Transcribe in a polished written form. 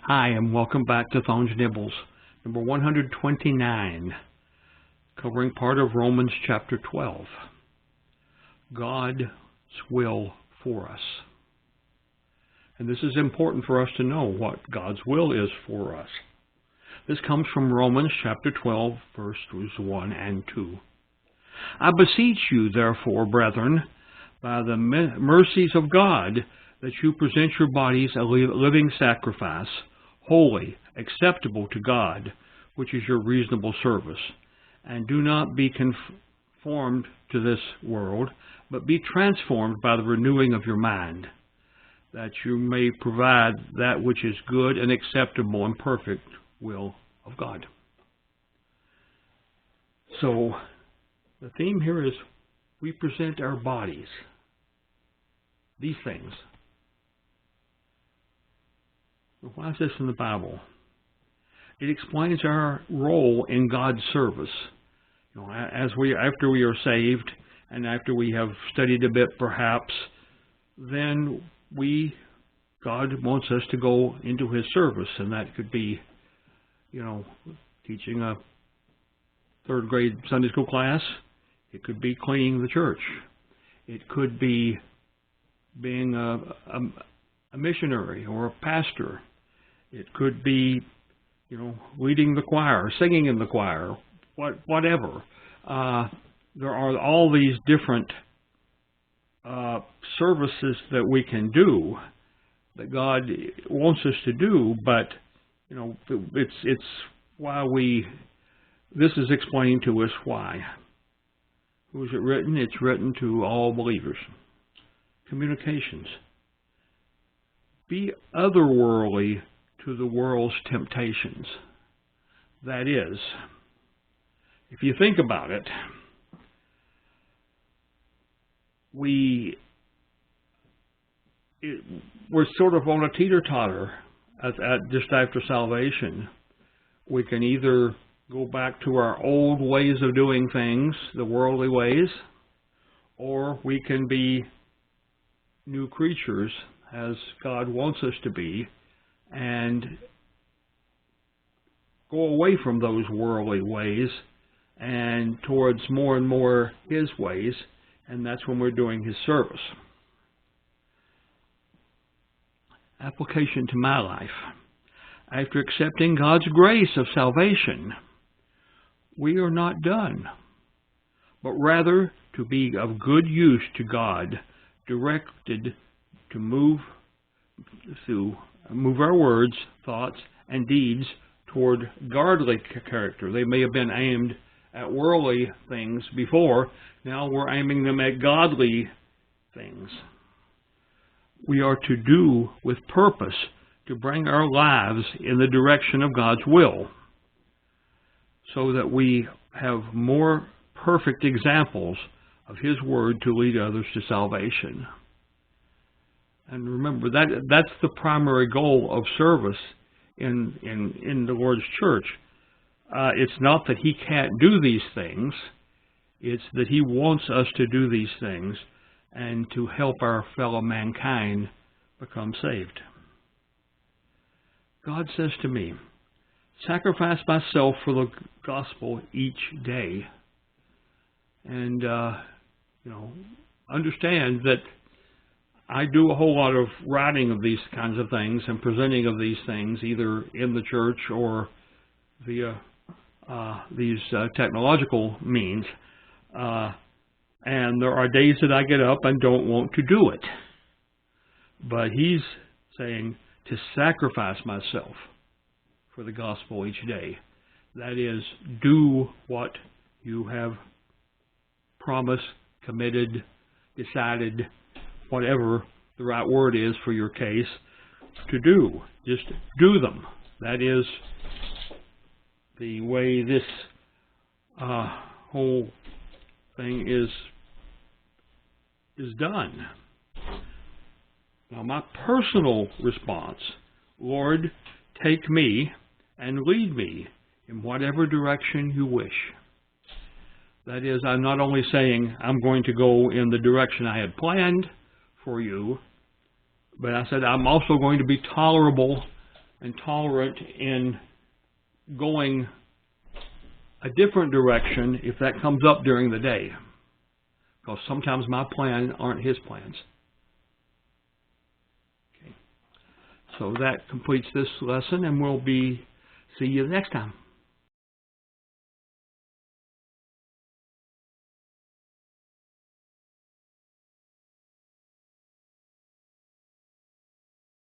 Hi, and welcome back to Thone's Nibbles, number 129, covering part of Romans chapter 12. God's will for us. And this is important for us to know what God's will is for us. This comes from Romans chapter 12, verses 1 and 2. I beseech you, therefore, brethren, by the mercies of God, that you present your bodies a living sacrifice, holy, acceptable to God, which is your reasonable service. And do not be conformed to this world, but be transformed by the renewing of your mind, that you may provide that which is good and acceptable and perfect will of God. So, the theme here is we present our bodies, these things. Why is this in the Bible? It explains our role in God's service. After we are saved, and after we have studied a bit, perhaps, then God wants us to go into His service, and that could be, teaching a third grade Sunday school class. It could be cleaning the church. It could be being a missionary or a pastor. It could be, leading the choir, singing in the choir, whatever. There are all these different services that we can do that God wants us to do, but it's why this is explaining to us why. Who is it written? It's written to all believers. Communications. Be otherworldly to the world's temptations. That is, if you think about it, we're sort of on a teeter-totter just after salvation. We can either go back to our old ways of doing things, the worldly ways, or we can be new creatures as God wants us to be, and go away from those worldly ways and towards more and more His ways, and that's when we're doing His service. Application to my life. After accepting God's grace of salvation, we are not done, but rather to be of good use to God, directed to move our words, thoughts, and deeds toward godly character. They may have been aimed at worldly things before. Now we're aiming them at godly things. We are to do with purpose to bring our lives in the direction of God's will, so that we have more perfect examples of His Word to lead others to salvation. And remember, that's the primary goal of service in the Lord's church. It's not that He can't do these things. It's that He wants us to do these things and to help our fellow mankind become saved. God says to me, sacrifice myself for the gospel each day. And, understand that I do a whole lot of writing of these kinds of things and presenting of these things, either in the church or via these technological means. And there are days that I get up and don't want to do it. But He's saying to sacrifice myself for the gospel each day. That is, do what you have promised, committed, decided, whatever the right word is for your case, to do. Just do them. That is the way this whole thing is done. Now, my personal response, Lord, take me and lead me in whatever direction you wish. That is, I'm not only saying I'm going to go in the direction I had planned for you, but I said I'm also going to be tolerable and tolerant in going a different direction if that comes up during the day. Because sometimes my plans aren't His plans. Okay. So that completes this lesson, and we'll see you next time.